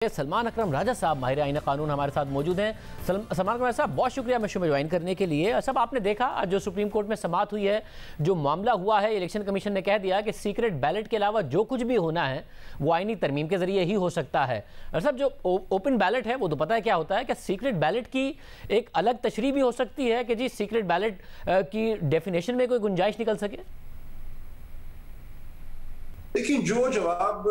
सलमान अकरम राजा साहब माहिर आईन कानून हमारे साथ मौजूद हैं। सलमान अकरम साहब बहुत शुक्रिया शो में ज्वाइन करने के लिए। सब आपने देखा आज जो सुप्रीम कोर्ट में समाअत हुई है, जो मामला हुआ है, इलेक्शन कमीशन ने कह दिया कि सीक्रेट बैलेट के अलावा जो कुछ भी होना है वो आईनी तरमीम के जरिए ही हो सकता है। सब जो ओपन बैलेट है वो तो पता है क्या होता है कि सीक्रेट बैलेट की एक अलग तशरीह भी हो सकती है कि जी सीक्रेट बैलेट की डेफिनेशन में कोई गुंजाइश निकल सके। देखिए, जो जवाब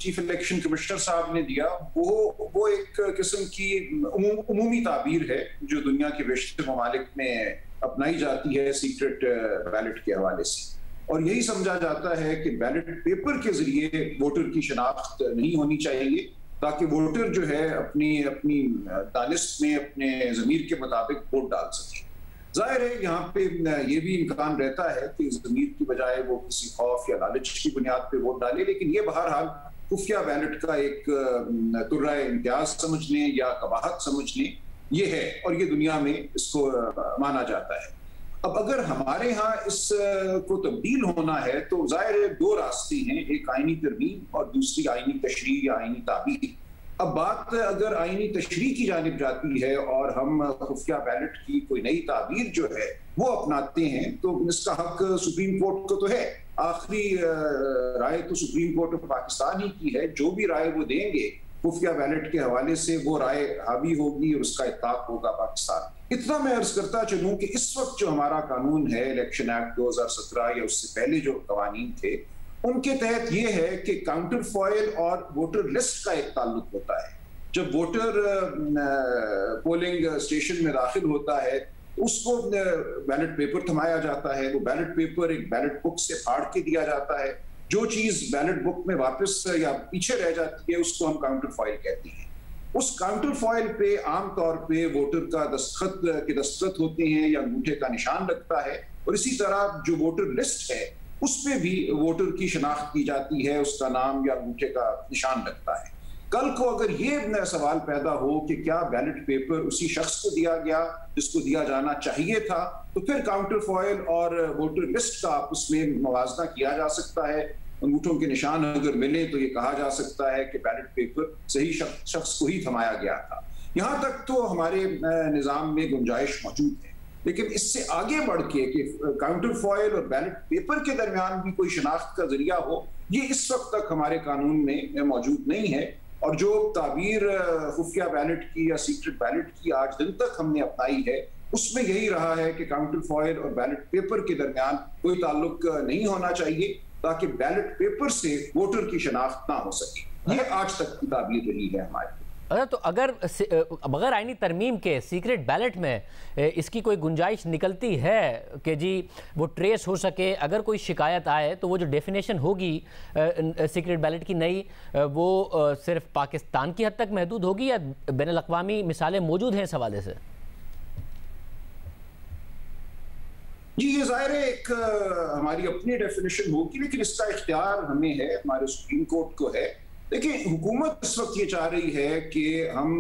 चीफ इलेक्शन कमिश्नर साहब ने दिया वो एक किस्म की उमूमी ताबीर है जो दुनिया के बेशतर ममालिक में अपनाई जाती है सीक्रेट बैलेट के हवाले से, और यही समझा जाता है कि बैलेट पेपर के जरिए वोटर की शनाख्त नहीं होनी चाहिए ताकि वोटर जो है अपनी दानिश में अपने ज़मीर के मुताबिक वोट डाल सके। जाहिर है यहाँ पे ये भी इम्कान रहता है कि ज़मीर की बजाय वो किसी खौफ या लालच की बुनियाद पे वोट डाले, लेकिन ये बहरहाल खुफिया बैलेट का एक तुर्रा इम्तियाज समझ लें या कबाहत समझ लें, ये है और ये दुनिया में इसको माना जाता है। अब अगर हमारे यहाँ इसको तब्दील होना है तो जाहिर है दो रास्ते हैं, एक आईनी तरमीम और दूसरी आईनी तशरीह या आईनी ताबीर। अब बात अगर आईनी तशरीह की जानिब जाती है और हम खुफिया बैलेट की कोई नई ताबीर जो है वो अपनाते हैं तो इसका हक सुप्रीम कोर्ट को तो है। आखिरी राय तो सुप्रीम कोर्ट ऑफ पाकिस्तान ही की है, जो भी राय वो देंगे खुफिया बैलेट के हवाले से वो राय हावी होगी और उसका इत्ताफ होगा पाकिस्तान। इतना मैं अर्ज करता चलूं कि इस वक्त जो हमारा कानून है इलेक्शन एक्ट 2017 या उससे पहले जो कवानीन थे उनके तहत ये है कि काउंटर फॉइल और वोटर लिस्ट का एक ताल्लुक होता है। जब वोटर पोलिंग स्टेशन में दाखिल होता है उसको बैलेट पेपर थमाया जाता है, वो बैलेट पेपर एक बैलेट बुक से फाड़ के दिया जाता है। जो चीज बैलेट बुक में वापस या पीछे रह जाती है उसको हम काउंटर फॉइल कहते हैं। उस काउंटर फॉइल पे आमतौर पे वोटर का दस्तखत होते हैं या अंगूठे का निशान लगता है, और इसी तरह जो वोटर लिस्ट है उसमें भी वोटर की शनाख्त की जाती है, उसका नाम या अंगूठे का निशान लगता है। कल को अगर ये सवाल पैदा हो कि क्या बैलेट पेपर उसी शख्स को दिया गया जिसको दिया जाना चाहिए था, तो फिर काउंटर फॉइल और वोटर लिस्ट का आपस में मवाजना किया जा सकता है। अंगूठों के निशान अगर मिले तो ये कहा जा सकता है कि बैलेट पेपर सही शख्स को ही थमाया गया था। यहाँ तक तो हमारे निज़ाम में गुंजाइश मौजूद है, लेकिन इससे आगे बढ़ के कि काउंटर फॉइल और बैलेट पेपर के दरमियान भी कोई शनाख्त का जरिया हो, ये इस वक्त तक हमारे कानून में मौजूद नहीं है। और जो ताबीर खुफिया बैलेट की या सीक्रेट बैलेट की आज दिन तक हमने अपनाई है उसमें यही रहा है कि काउंटर फॉइल और बैलेट पेपर के दरमियान कोई ताल्लुक नहीं होना चाहिए ताकि बैलेट पेपर से वोटर की शनाख्त ना हो सके। ये आज तक की ताबीर रही है हमारी। तो अगर बगैर आईनी तरमीम के सीक्रेट बैलेट में इसकी कोई गुंजाइश निकलती है कि जी वो ट्रेस हो सके, अगर कोई शिकायत आए तो वो जो डेफिनेशन होगी सीक्रेट बैलेट की नई, वो सिर्फ पाकिस्तान की हद तक महदूद होगी या बैनुल अक़वामी मिसालें मौजूद हैं इस हवाले से? जी, ये ज़ाहिर है एक हमारी अपनी डेफिनेशन होगी, लेकिन इसका इख्तियार हमें है, हमारे सुप्रीम कोर्ट को है। देखिए, हुकूमत इस वक्त ये चाह रही है कि हम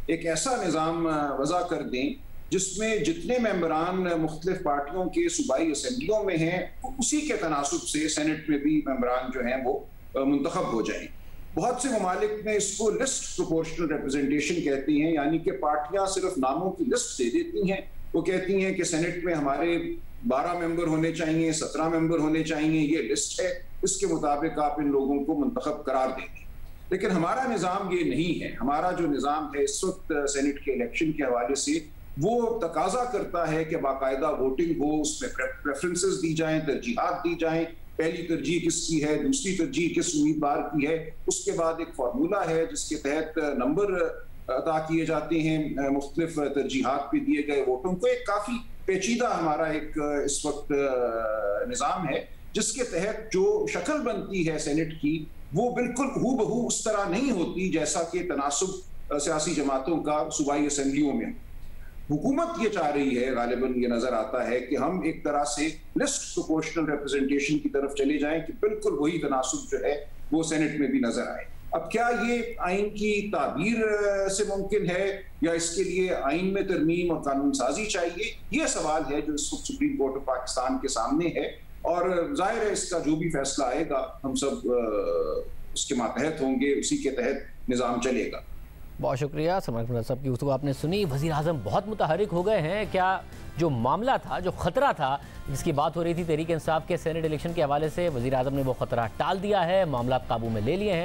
एक ऐसा निज़ाम वज़ा कर दें जिसमें जितने मेंबरान मुख्तलिफ पार्टियों के सूबाई असम्बलियों में हैं उसी के तनासुब से सेनेट में भी मेंबरान जो हैं वो मुंतखब हो जाएं। बहुत से ममालिक में इसको लिस्ट प्रोपोर्शनल रिप्रेजेंटेशन कहती हैं, यानी कि पार्टियां सिर्फ नामों की लिस्ट दे देती हैं। वो कहती हैं कि सेनेट में हमारे 12 मेंबर होने चाहिए, 17 मेंबर होने चाहिए, ये लिस्ट है, इसके मुताबिक आप इन लोगों को मुंतखब करार देंगे। लेकिन हमारा निज़ाम ये नहीं है। हमारा जो निज़ाम है इस वक्त सेनेट के इलेक्शन के हवाले से वो तकाजा करता है कि बाकायदा वोटिंग हो, उसमें प्रेफरेंसेस दी जाएं, तरजीहात दी जाएं, पहली तरजीह किसकी है, दूसरी तरजीह किस उम्मीदवार की है, उसके बाद एक फार्मूला है जिसके तहत नंबर अता किए जाते हैं मुख्तलिफ तरजीहात पे दिए गए वोटों को। एक काफ़ी पेचीदा हमारा एक इस वक्त निज़ाम है जिसके तहत जो शक्ल बनती है सेनेट की वो बिल्कुल हूबहू उस तरह नहीं होती जैसा कि तनासुब सियासी जमातों का सूबाई असेंबलियों में। हुकूमत ये चाह रही है, गालिबन ये नजर आता है कि हम एक तरह से लिस्ट प्रोपोर्शनल रिप्रेजेंटेशन की तरफ चले जाएं कि बिल्कुल वही तनासुब जो है वो सेनेट में भी नजर आए। अब क्या ये आइन की ताबीर से मुमकिन है या इसके लिए आइन में तरमीम और कानून साजी चाहिए, ये सवाल है जो इस वक्त सुप्रीम कोर्ट ऑफ पाकिस्तान के सामने है। और जाहिर है इसका जो भी फैसला आएगा हम सब उसके मातहत होंगे, उसी के तहत निज़ाम चलेगा। बहुत शुक्रिया सलमान साहब की गुफ्तगू आपने सुनी। वज़ीर आज़म बहुत मुतहरिक हो गए हैं क्या? जो मामला था, जो ख़तरा था जिसकी बात हो रही थी तहरीक इंसाफ के सेनेट इलेक्शन के हवाले से, वज़ीर आज़म ने वो ख़तरा टाल दिया है, मामला काबू में ले लिए हैं।